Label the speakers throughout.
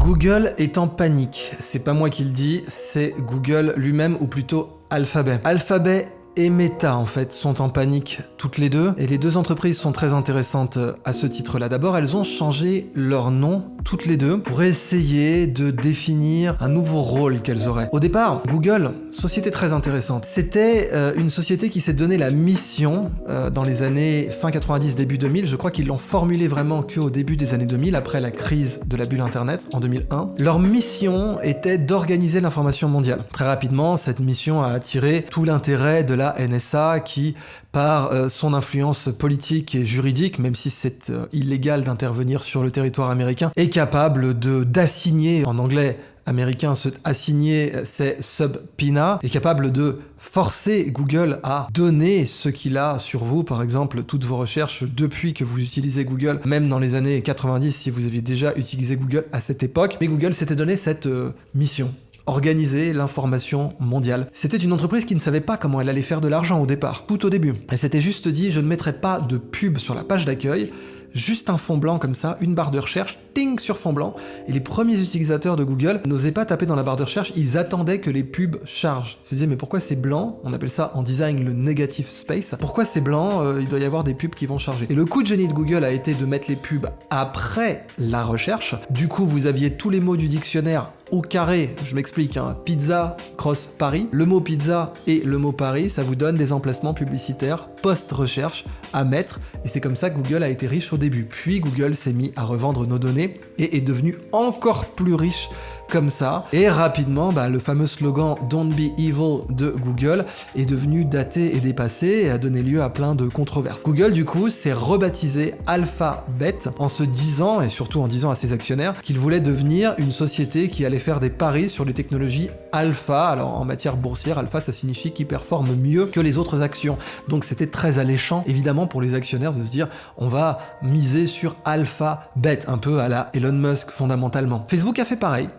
Speaker 1: Google est en panique. C'est pas moi qui le dis, c'est Google lui-même, ou plutôt Alphabet. Alphabet et Meta, en fait, sont en panique toutes les deux. Et les deux entreprises sont très intéressantes à ce titre-là. D'abord, elles ont changé leur nom toutes les deux pour essayer de définir un nouveau rôle qu'elles auraient. Au départ, Google, société très intéressante, c'était une société qui s'est donné la mission dans les années fin 90, début 2000. Je crois qu'ils l'ont formulé vraiment qu'au début des années 2000, après la crise de la bulle Internet en 2001. Leur mission était d'organiser l'information mondiale. Très rapidement, cette mission a attiré tout l'intérêt de la NSA qui, par son influence politique et juridique, même si c'est illégal d'intervenir sur le territoire américain, est capable d'assigner, en anglais américain, assigner ses subpoenas, est capable de forcer Google à donner ce qu'il a sur vous, par exemple toutes vos recherches depuis que vous utilisez Google, même dans les années 90 si vous aviez déjà utilisé Google à cette époque. Mais Google s'était donné cette mission. Organiser l'information mondiale. C'était une entreprise qui ne savait pas comment elle allait faire de l'argent au départ, tout au début. Elle s'était juste dit, je ne mettrai pas de pub sur la page d'accueil, juste un fond blanc comme ça, une barre de recherche, ting, sur fond blanc. Et les premiers utilisateurs de Google n'osaient pas taper dans la barre de recherche, ils attendaient que les pubs chargent. Ils se disaient, mais pourquoi c'est blanc? On appelle ça en design le negative space. Pourquoi c'est blanc? Il doit y avoir des pubs qui vont charger. Et le coup de génie de Google a été de mettre les pubs après la recherche. Du coup, vous aviez tous les mots du dictionnaire au carré, je m'explique, hein, pizza cross Paris. Le mot pizza et le mot Paris, ça vous donne des emplacements publicitaires post-recherche à mettre, et c'est comme ça que Google a été riche au début. Puis Google s'est mis à revendre nos données et est devenu encore plus riche comme ça, et rapidement, le fameux slogan « Don't be evil » de Google est devenu daté et dépassé et a donné lieu à plein de controverses. Google, du coup, s'est rebaptisé Alphabet en se disant, et surtout en disant à ses actionnaires, qu'il voulait devenir une société qui allait faire des paris sur les technologies alpha. Alors en matière boursière, alpha, ça signifie qu'ils performent mieux que les autres actions. Donc c'était très alléchant, évidemment, pour les actionnaires de se dire on va miser sur Alphabet, un peu à la Elon Musk fondamentalement. Facebook a fait pareil.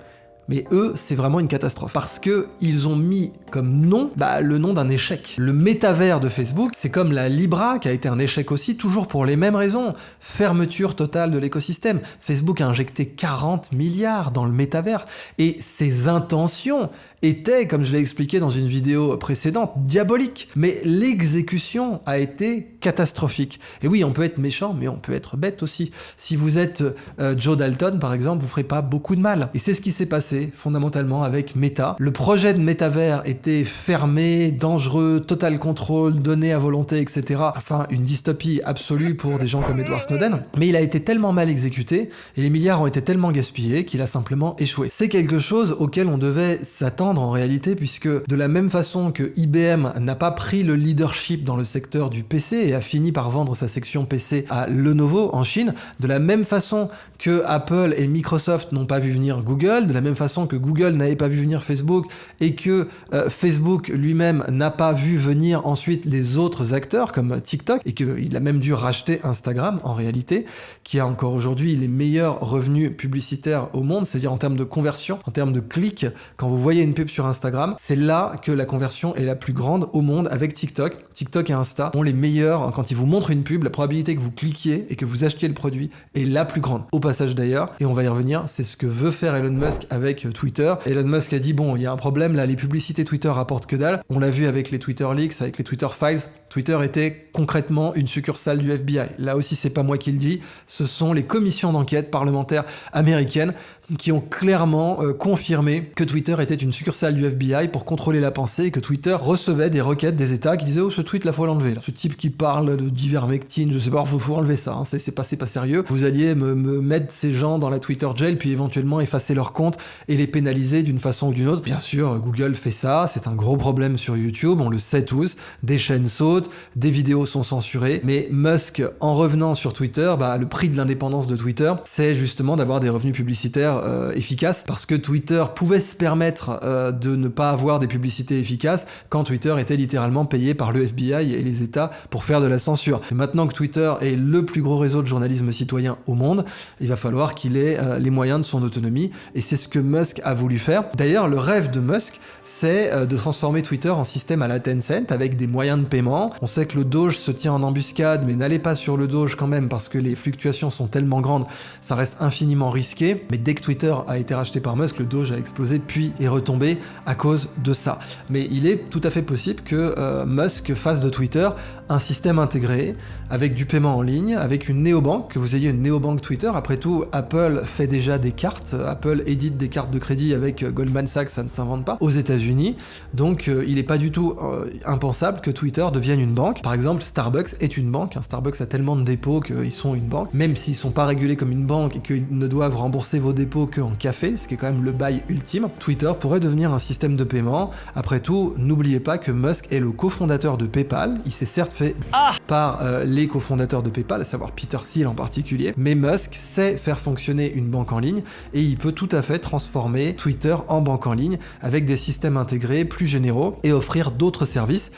Speaker 1: Mais eux, c'est vraiment une catastrophe. Parce que ils ont mis comme nom, le nom d'un échec. Le métavers de Facebook, c'est comme la Libra, qui a été un échec aussi, toujours pour les mêmes raisons. Fermeture totale de l'écosystème. Facebook a injecté 40 milliards dans le métavers. Et ses intentions étaient, comme je l'ai expliqué dans une vidéo précédente, diaboliques. Mais l'exécution a été catastrophique. Et oui, on peut être méchant, mais on peut être bête aussi. Si vous êtes Joe Dalton, par exemple, vous ferez pas beaucoup de mal. Et c'est ce qui s'est passé fondamentalement avec Meta. Le projet de métavers était fermé, dangereux, total contrôle, données à volonté, etc. Enfin, une dystopie absolue pour des gens comme Edward Snowden. Mais il a été tellement mal exécuté et les milliards ont été tellement gaspillés qu'il a simplement échoué. C'est quelque chose auquel on devait s'attendre en réalité, puisque de la même façon que IBM n'a pas pris le leadership dans le secteur du PC et a fini par vendre sa section PC à Lenovo en Chine, de la même façon que Apple et Microsoft n'ont pas vu venir Google, de la même façon que Google n'avait pas vu venir Facebook et que Facebook lui-même n'a pas vu venir ensuite les autres acteurs comme TikTok, et qu'il a même dû racheter Instagram en réalité, qui a encore aujourd'hui les meilleurs revenus publicitaires au monde, c'est-à-dire en termes de conversion, en termes de clics. Quand vous voyez une pub sur Instagram, c'est là que la conversion est la plus grande au monde avec TikTok. TikTok et Insta ont les meilleurs. Quand ils vous montrent une pub, la probabilité que vous cliquiez et que vous achetiez le produit est la plus grande. Au passage d'ailleurs, et on va y revenir, c'est ce que veut faire Elon Musk avec Twitter. Elon Musk a dit bon, il y a un problème là, les publicités Twitter rapportent que dalle. On l'a vu avec les Twitter Leaks, avec les Twitter Files. Twitter était concrètement une succursale du FBI. Là aussi, c'est pas moi qui le dis, ce sont les commissions d'enquête parlementaires américaines qui ont clairement confirmé que Twitter était une succursale du FBI pour contrôler la pensée, et que Twitter recevait des requêtes des États qui disaient oh, ce tweet là faut l'enlever là. Ce type qui parle de d'ivermectine, je sais pas, faut enlever ça, hein. C'est pas sérieux. Vous alliez me mettre ces gens dans la Twitter jail puis éventuellement effacer leur compte et les pénaliser d'une façon ou d'une autre. Bien sûr, Google fait ça, c'est un gros problème sur YouTube, on le sait tous, des chaînes sautent, des vidéos sont censurées, mais Musk, en revenant sur Twitter, le prix de l'indépendance de Twitter, c'est justement d'avoir des revenus publicitaires efficaces, parce que Twitter pouvait se permettre de ne pas avoir des publicités efficaces quand Twitter était littéralement payé par le FBI et les États pour faire de la censure. Et maintenant que Twitter est le plus gros réseau de journalisme citoyen au monde, il va falloir qu'il ait les moyens de son autonomie, et c'est ce que Musk a voulu faire. D'ailleurs, le rêve de Musk, c'est de transformer Twitter en système à la Tencent avec des moyens de paiement. On sait que le Doge se tient en embuscade, mais n'allez pas sur le Doge quand même, parce que les fluctuations sont tellement grandes, ça reste infiniment risqué. Mais dès que Twitter a été racheté par Musk, le Doge a explosé puis est retombé à cause de ça. Mais il est tout à fait possible que Musk fasse de Twitter un système intégré avec du paiement en ligne, avec une néobanque, que vous ayez une néobanque Twitter. Après tout, Apple fait déjà des cartes, Apple édite des cartes de crédit avec Goldman Sachs, ça ne s'invente pas, aux États-Unis. Donc il n'est pas du tout impensable que Twitter devienne une banque. Par exemple, Starbucks est une banque. Starbucks a tellement de dépôts qu'ils sont une banque. Même s'ils ne sont pas régulés comme une banque et qu'ils ne doivent rembourser vos dépôts qu'en café, ce qui est quand même le bail ultime, Twitter pourrait devenir un système de paiement. Après tout, n'oubliez pas que Musk est le cofondateur de PayPal. Il s'est certes fait par les cofondateurs de PayPal, à savoir Peter Thiel en particulier, mais Musk sait faire fonctionner une banque en ligne et il peut tout à fait transformer Twitter en banque en ligne avec des systèmes intégrés plus généraux et offrir d'autres services.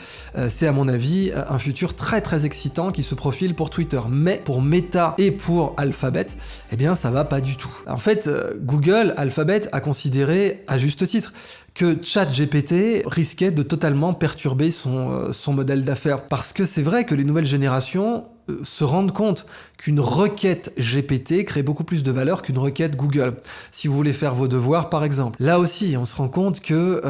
Speaker 1: C'est à mon avis un futur très très excitant qui se profile pour Twitter, mais pour Meta et pour Alphabet, eh bien ça va pas du tout. En fait, Google, Alphabet a considéré à juste titre que ChatGPT risquait de totalement perturber son modèle d'affaires. Parce que c'est vrai que les nouvelles générations se rendent compte qu'une requête GPT crée beaucoup plus de valeur qu'une requête Google. Si vous voulez faire vos devoirs, par exemple. Là aussi, on se rend compte que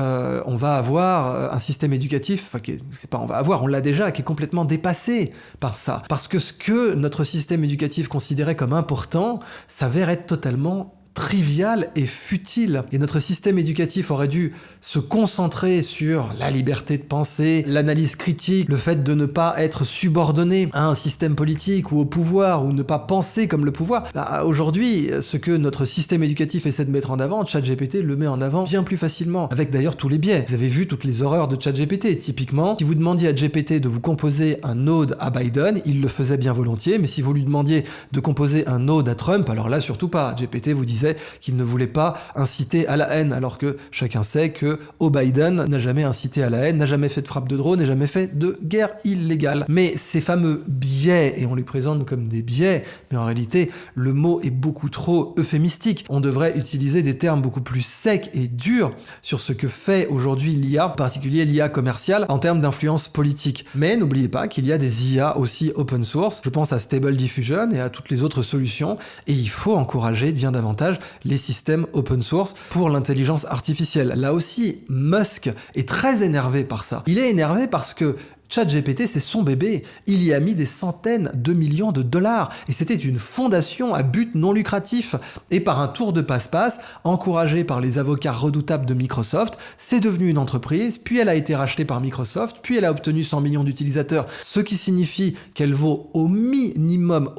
Speaker 1: on va avoir un système éducatif, enfin, c'est pas on va avoir, on l'a déjà, qui est complètement dépassé par ça. Parce que ce que notre système éducatif considérait comme important s'avère être totalement trivial et futile. Et notre système éducatif aurait dû se concentrer sur la liberté de penser, l'analyse critique, le fait de ne pas être subordonné à un système politique ou au pouvoir, ou ne pas penser comme le pouvoir. Aujourd'hui, ce que notre système éducatif essaie de mettre en avant, ChatGPT le met en avant bien plus facilement, avec d'ailleurs tous les biais. Vous avez vu toutes les horreurs de ChatGPT. Typiquement, si vous demandiez à GPT de vous composer un ode à Biden, il le faisait bien volontiers, mais si vous lui demandiez de composer un ode à Trump, alors là, surtout pas. GPT vous disait qu'il ne voulait pas inciter à la haine, alors que chacun sait que Biden n'a jamais incité à la haine, n'a jamais fait de frappe de drone, n'a jamais fait de guerre illégale. Mais ces fameux biais, et on les présente comme des biais, mais en réalité, le mot est beaucoup trop euphémistique. On devrait utiliser des termes beaucoup plus secs et durs sur ce que fait aujourd'hui l'IA, en particulier l'IA commerciale, en termes d'influence politique. Mais n'oubliez pas qu'il y a des IA aussi open source, je pense à Stable Diffusion et à toutes les autres solutions, et il faut encourager bien davantage les systèmes open source pour l'intelligence artificielle. Là aussi, Musk est très énervé par ça. Il est énervé parce que ChatGPT, c'est son bébé. Il y a mis des centaines de millions de dollars. Et c'était une fondation à but non lucratif. Et par un tour de passe-passe, encouragée par les avocats redoutables de Microsoft, c'est devenu une entreprise, puis elle a été rachetée par Microsoft, puis elle a obtenu 100 millions d'utilisateurs, ce qui signifie qu'elle vaut au minimum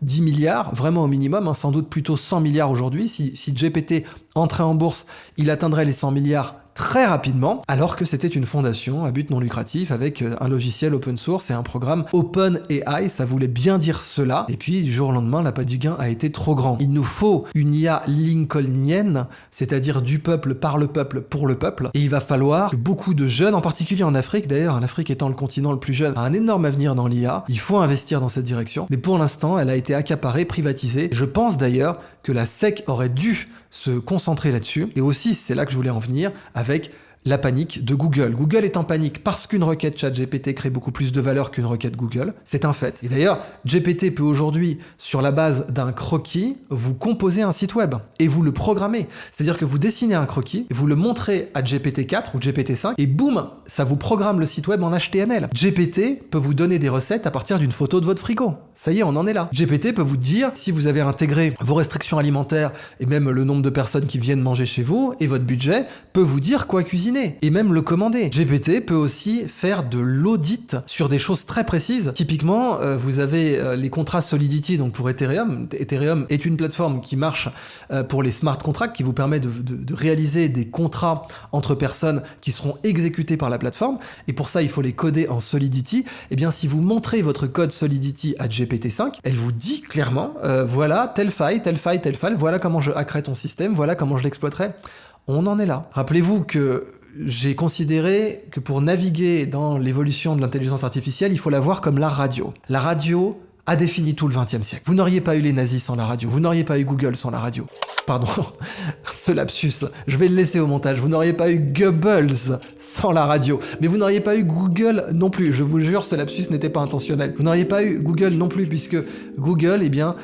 Speaker 1: 10 milliards, vraiment au minimum, sans doute plutôt 100 milliards aujourd'hui. Si GPT entrait en bourse, il atteindrait les 100 milliards très rapidement, alors que c'était une fondation à but non lucratif avec un logiciel open source et un programme OpenAI, ça voulait bien dire cela. Et puis du jour au lendemain, l'appât du gain a été trop grand. Il nous faut une IA lincolnienne, c'est-à-dire du peuple, par le peuple, pour le peuple. Et il va falloir que beaucoup de jeunes, en particulier en Afrique, d'ailleurs, l'Afrique étant le continent le plus jeune, a un énorme avenir dans l'IA. Il faut investir dans cette direction. Mais pour l'instant, elle a été accaparée, privatisée. Je pense d'ailleurs que la SEC aurait dû se concentrer là-dessus. Et aussi, c'est là que je voulais en venir, avec la panique de Google. Google est en panique parce qu'une requête ChatGPT crée beaucoup plus de valeur qu'une requête Google. C'est un fait. Et d'ailleurs, GPT peut aujourd'hui, sur la base d'un croquis, vous composer un site web et vous le programmer. C'est-à-dire que vous dessinez un croquis, vous le montrez à GPT-4 ou GPT-5 et boum, ça vous programme le site web en HTML. GPT peut vous donner des recettes à partir d'une photo de votre frigo. Ça y est, on en est là. GPT peut vous dire si vous avez intégré vos restrictions alimentaires et même le nombre de personnes qui viennent manger chez vous et votre budget, peut vous dire quoi cuisiner et même le commander. GPT peut aussi faire de l'audit sur des choses très précises. Typiquement, vous avez les contrats Solidity donc pour Ethereum. Ethereum est une plateforme qui marche pour les smart contracts qui vous permet de réaliser des contrats entre personnes qui seront exécutés par la plateforme. Et pour ça, il faut les coder en Solidity. Et bien, si vous montrez votre code Solidity à GPT-5, elle vous dit clairement, voilà, telle faille, voilà comment je hackerai ton système, voilà comment je l'exploiterai. On en est là. Rappelez-vous que j'ai considéré que pour naviguer dans l'évolution de l'intelligence artificielle, il faut la voir comme la radio. La radio a défini tout le XXe siècle. Vous n'auriez pas eu les nazis sans la radio, vous n'auriez pas eu Google sans la radio. Pardon, ce lapsus, je vais le laisser au montage. Vous n'auriez pas eu Goebbels sans la radio, mais vous n'auriez pas eu Google non plus. Je vous jure, ce lapsus n'était pas intentionnel. Vous n'auriez pas eu Google non plus, puisque Google, eh bien,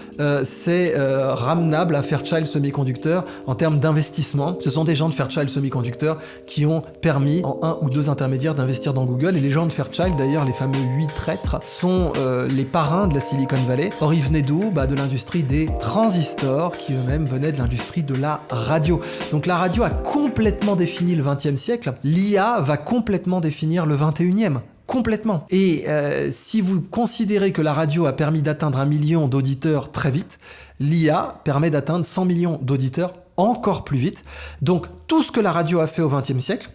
Speaker 1: c'est ramenable à Fairchild Semiconductor en termes d'investissement. Ce sont des gens de Fairchild Semiconductor qui ont permis, en un ou deux intermédiaires, d'investir dans Google. Et les gens de Fairchild, d'ailleurs, les fameux 8 traîtres, sont les parrains de la Silicon Valley. Or, ils venaient d'où ? De l'industrie des transistors, qui eux-mêmes venaient de l'industrie de la radio. Donc la radio a complètement défini le 20e siècle, l'IA va complètement définir le 21e. Complètement. Et si vous considérez que la radio a permis d'atteindre 1 million d'auditeurs très vite, l'IA permet d'atteindre 100 millions d'auditeurs encore plus vite. Donc tout ce que la radio a fait au 20e siècle,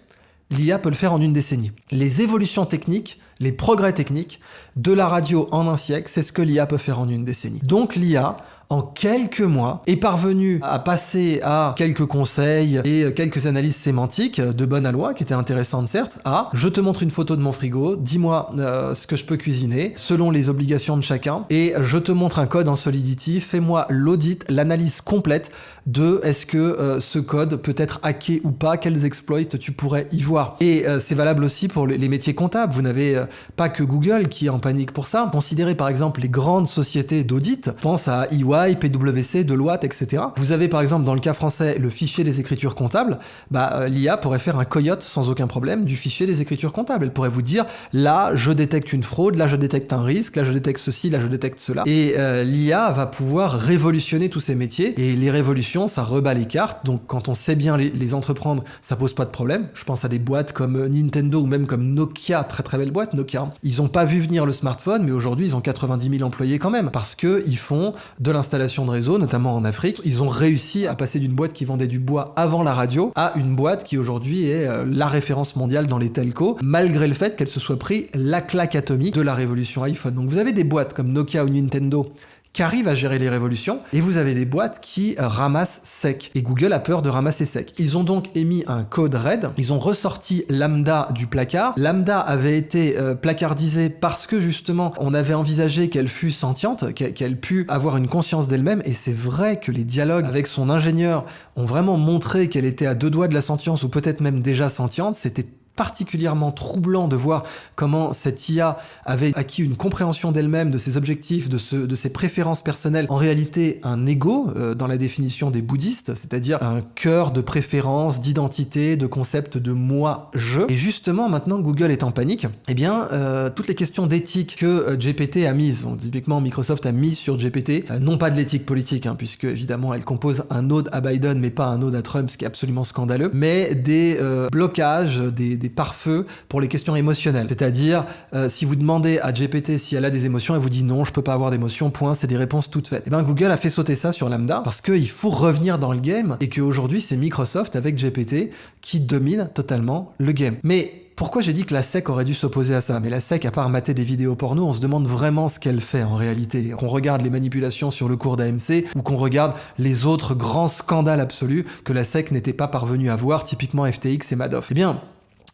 Speaker 1: l'IA peut le faire en une décennie. Les évolutions techniques, les progrès techniques de la radio en un siècle, c'est ce que l'IA peut faire en une décennie. Donc l'IA, en quelques mois, est parvenue à passer à quelques conseils et quelques analyses sémantiques de bonne aloi, qui étaient intéressantes certes, à « je te montre une photo de mon frigo, dis-moi ce que je peux cuisiner, selon les obligations de chacun, et je te montre un code en Solidity, fais-moi l'audit, l'analyse complète de est-ce que ce code peut être hacké ou pas, quels exploits tu pourrais y voir. » Et c'est valable aussi pour les métiers comptables. Vous n'avez pas que Google qui est en panique pour ça. Considérez par exemple les grandes sociétés d'audit, pense à EY, PwC, Deloitte, etc. Vous avez par exemple dans le cas français le fichier des écritures comptables, l'IA pourrait faire un coyote sans aucun problème du fichier des écritures comptables. Elle pourrait vous dire là je détecte une fraude, là je détecte un risque, là je détecte ceci, là je détecte cela. Et l'IA va pouvoir révolutionner tous ces métiers, et les révolutions ça rebat les cartes. Donc quand on sait bien les entreprendre, ça pose pas de problème. Je pense à des boîtes comme Nintendo ou même comme Nokia, très très belle boîte Nokia. Ils ont pas vu venir le smartphone, mais aujourd'hui ils ont 90 000 employés quand même, parce que ils font de l'installation de réseau, notamment en Afrique. Ils ont réussi à passer d'une boîte qui vendait du bois avant la radio à une boîte qui aujourd'hui est la référence mondiale dans les telcos, malgré le fait qu'elle se soit pris la claque atomique de la révolution iPhone. Donc vous avez des boîtes comme Nokia ou Nintendo qui arrivent à gérer les révolutions, et vous avez des boîtes qui ramassent sec. Et Google a peur de ramasser sec. Ils ont donc émis un code RAID, ils ont ressorti Lambda du placard. Lambda avait été placardisée parce que justement, on avait envisagé qu'elle fût sentiente, qu'elle pût avoir une conscience d'elle-même, et c'est vrai que les dialogues avec son ingénieur ont vraiment montré qu'elle était à 2 doigts de la sentience, ou peut-être même déjà sentiente. C'était particulièrement troublant de voir comment cette IA avait acquis une compréhension d'elle-même, de ses objectifs, de ses préférences personnelles. En réalité, un ego, dans la définition des bouddhistes, c'est-à-dire un cœur de préférence, d'identité, de concept de moi-je. Et justement, maintenant que Google est en panique, eh bien, toutes les questions d'éthique que GPT a mises, donc, typiquement Microsoft a mis sur GPT, non pas de l'éthique politique, puisque évidemment elle compose un ode à Biden, mais pas un ode à Trump, ce qui est absolument scandaleux, mais des blocages, des pare-feux pour les questions émotionnelles. C'est-à-dire, si vous demandez à GPT si elle a des émotions, elle vous dit non, je peux pas avoir d'émotions, point, c'est des réponses toutes faites. Et bien Google a fait sauter ça sur Lambda parce qu'il faut revenir dans le game, et qu'aujourd'hui c'est Microsoft avec GPT qui domine totalement le game. Mais pourquoi j'ai dit que la SEC aurait dû s'opposer à ça ? Mais la SEC, à part mater des vidéos porno, on se demande vraiment ce qu'elle fait en réalité. Qu'on regarde les manipulations sur le cours d'AMC, ou qu'on regarde les autres grands scandales absolus que la SEC n'était pas parvenue à voir, typiquement FTX et Madoff. Eh bien,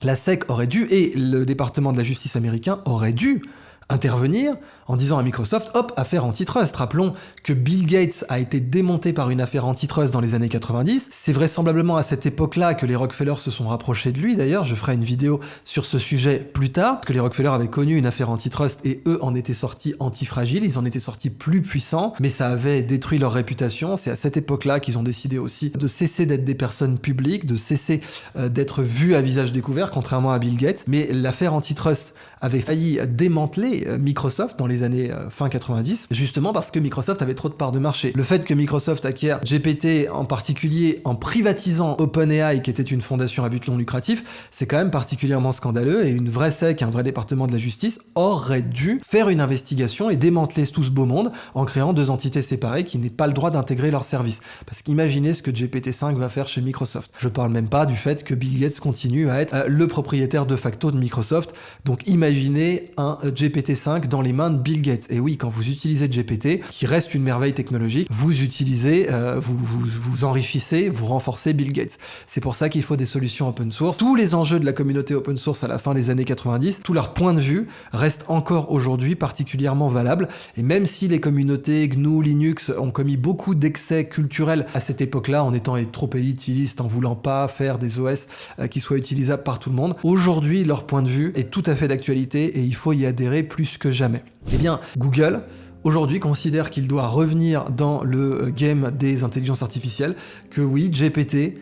Speaker 1: la SEC aurait dû, et le département de la justice américain aurait dû intervenir en disant à Microsoft, hop, affaire antitrust. Rappelons que Bill Gates a été démonté par une affaire antitrust dans les années 90. C'est vraisemblablement à cette époque-là que les Rockefeller se sont rapprochés de lui. D'ailleurs, je ferai une vidéo sur ce sujet plus tard, parce que les Rockefeller avaient connu une affaire antitrust et eux en étaient sortis antifragiles, ils en étaient sortis plus puissants, mais ça avait détruit leur réputation. C'est à cette époque-là qu'ils ont décidé aussi de cesser d'être des personnes publiques, de cesser d'être vus à visage découvert, contrairement à Bill Gates. Mais l'affaire antitrust avait failli démanteler Microsoft dans les années fin 90, justement parce que Microsoft avait trop de parts de marché. Le fait que Microsoft acquiert GPT, en particulier en privatisant OpenAI, qui était une fondation à but non lucratif, c'est quand même particulièrement scandaleux, et une vraie SEC, un vrai département de la justice aurait dû faire une investigation et démanteler tout ce beau monde en créant 2 entités séparées qui n'aient pas le droit d'intégrer leurs services. Parce qu'imaginez ce que GPT-5 va faire chez Microsoft. Je parle même pas du fait que Bill Gates continue à être le propriétaire de facto de Microsoft, donc imaginez imaginez un GPT-5 dans les mains de Bill Gates. Et oui, quand vous utilisez GPT, qui reste une merveille technologique, vous utilisez, vous enrichissez, vous renforcez Bill Gates. C'est pour ça qu'il faut des solutions open source. Tous les enjeux de la communauté open source à la fin des années 90, tous leurs points de vue restent encore aujourd'hui particulièrement valables. Et même si les communautés GNU, Linux ont commis beaucoup d'excès culturels à cette époque-là, en étant trop élitistes, en voulant pas faire des OS qui soient utilisables par tout le monde, aujourd'hui, leur point de vue est tout à fait d'actualité et il faut y adhérer plus que jamais. Eh bien, Google aujourd'hui considère qu'il doit revenir dans le game des intelligences artificielles, que oui, GPT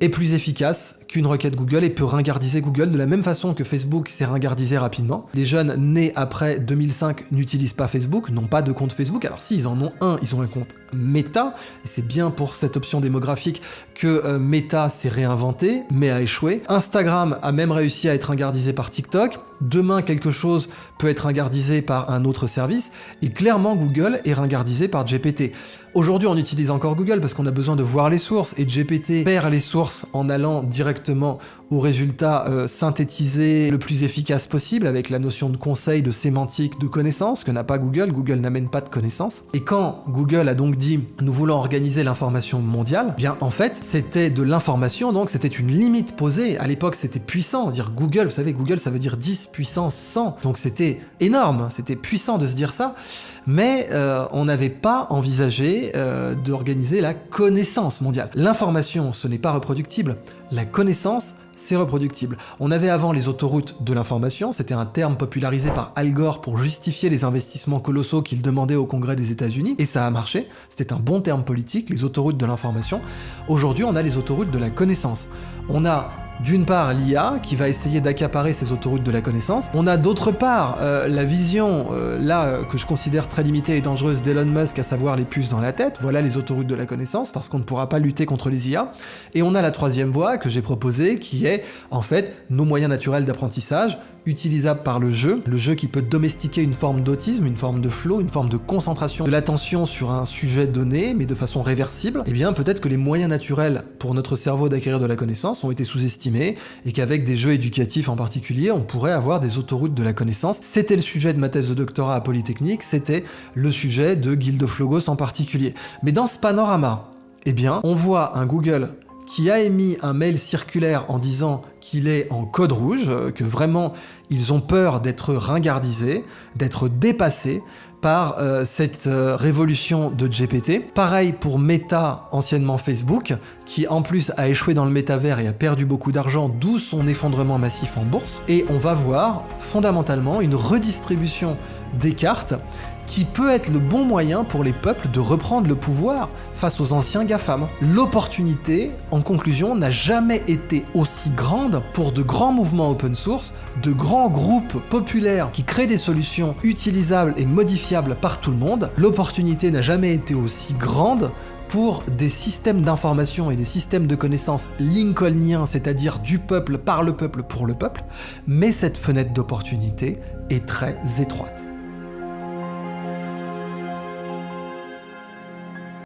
Speaker 1: est plus efficace qu'une requête Google et peut ringardiser Google de la même façon que Facebook s'est ringardisé rapidement. Les jeunes nés après 2005 n'utilisent pas Facebook, n'ont pas de compte Facebook. Alors s'ils en ont un, ils ont un compte Meta, et c'est bien pour cette option démographique que Meta s'est réinventé, mais a échoué. Instagram a même réussi à être ringardisé par TikTok. Demain, quelque chose peut être ringardisé par un autre service, et clairement Google est ringardisé par GPT. Aujourd'hui, on utilise encore Google parce qu'on a besoin de voir les sources, et GPT perd les sources en allant directement au résultat synthétisé le plus efficace possible, avec la notion de conseil, de sémantique, de connaissance, que n'a pas Google. Google n'amène pas de connaissance. Et quand Google a donc dit « nous voulons organiser l'information mondiale », bien en fait, c'était de l'information, donc c'était une limite posée. À l'époque, c'était puissant. Dire Google, vous savez, Google, ça veut dire 10 puissance 100. Donc c'était énorme, c'était puissant de se dire ça. Mais on n'avait pas envisagé d'organiser la connaissance mondiale. L'information, ce n'est pas reproductible. La connaissance, c'est reproductible. On avait avant les autoroutes de l'information, c'était un terme popularisé par Al Gore pour justifier les investissements colossaux qu'il demandait au Congrès des États-Unis, et ça a marché. C'était un bon terme politique, les autoroutes de l'information. Aujourd'hui, on a les autoroutes de la connaissance. On a d'une part l'IA qui va essayer d'accaparer ces autoroutes de la connaissance. On a d'autre part la vision, que je considère très limitée et dangereuse d'Elon Musk, à savoir les puces dans la tête. Voilà les autoroutes de la connaissance, parce qu'on ne pourra pas lutter contre les IA. Et on a la troisième voie que j'ai proposée, qui est en fait nos moyens naturels d'apprentissage, utilisable par le jeu qui peut domestiquer une forme d'autisme, une forme de flow, une forme de concentration de l'attention sur un sujet donné, mais de façon réversible. Eh bien, peut-être que les moyens naturels pour notre cerveau d'acquérir de la connaissance ont été sous-estimés, et qu'avec des jeux éducatifs en particulier, on pourrait avoir des autoroutes de la connaissance. C'était le sujet de ma thèse de doctorat à Polytechnique, c'était le sujet de Gildo Logos en particulier. Mais dans ce panorama, eh bien, on voit un Google qui a émis un mail circulaire en disant qu'il est en code rouge, que vraiment ils ont peur d'être ringardisés, d'être dépassés par cette révolution de GPT. Pareil pour Meta, anciennement Facebook, qui en plus a échoué dans le métavers et a perdu beaucoup d'argent, d'où son effondrement massif en bourse. Et on va voir fondamentalement une redistribution des cartes qui peut être le bon moyen pour les peuples de reprendre le pouvoir face aux anciens GAFAM. L'opportunité, en conclusion, n'a jamais été aussi grande pour de grands mouvements open source, de grands groupes populaires qui créent des solutions utilisables et modifiables par tout le monde. L'opportunité n'a jamais été aussi grande pour des systèmes d'information et des systèmes de connaissances lincolniens, c'est-à-dire du peuple, par le peuple, pour le peuple, mais cette fenêtre d'opportunité est très étroite.